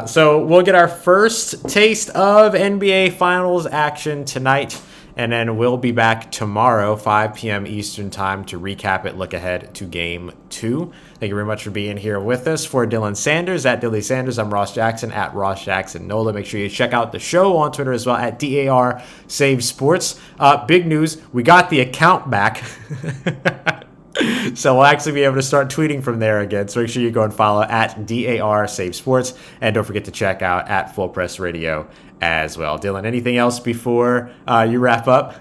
So we'll get our first taste of NBA Finals action tonight And then we'll be back tomorrow, 5 p.m. Eastern time, to recap it, look ahead to Game 2. Thank you very much for being here with us. For Dylan Sanders, at Dilly Sanders, I'm Ross Jackson, at Ross Jackson Nola. Make sure you check out the show on Twitter as well, at DAR Save Sports. Big news, we got the account back. So we'll actually be able to start tweeting from there again. So make sure you go and follow at DAR Save Sports. And don't forget to check out at Full Press Radio as well. Dylan, anything else before you wrap up?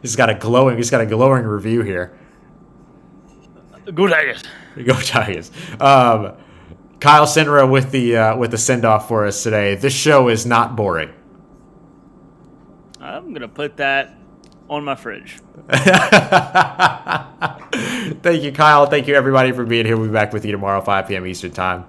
He's got a glowing review here. Go Tigers. Go Tigers. Kyle Sinra with the send off for us today. This show is not boring. I'm gonna put that on my fridge. Thank you, Kyle. Thank you, everybody, for being here. We'll be back with you tomorrow, 5 p.m. Eastern time.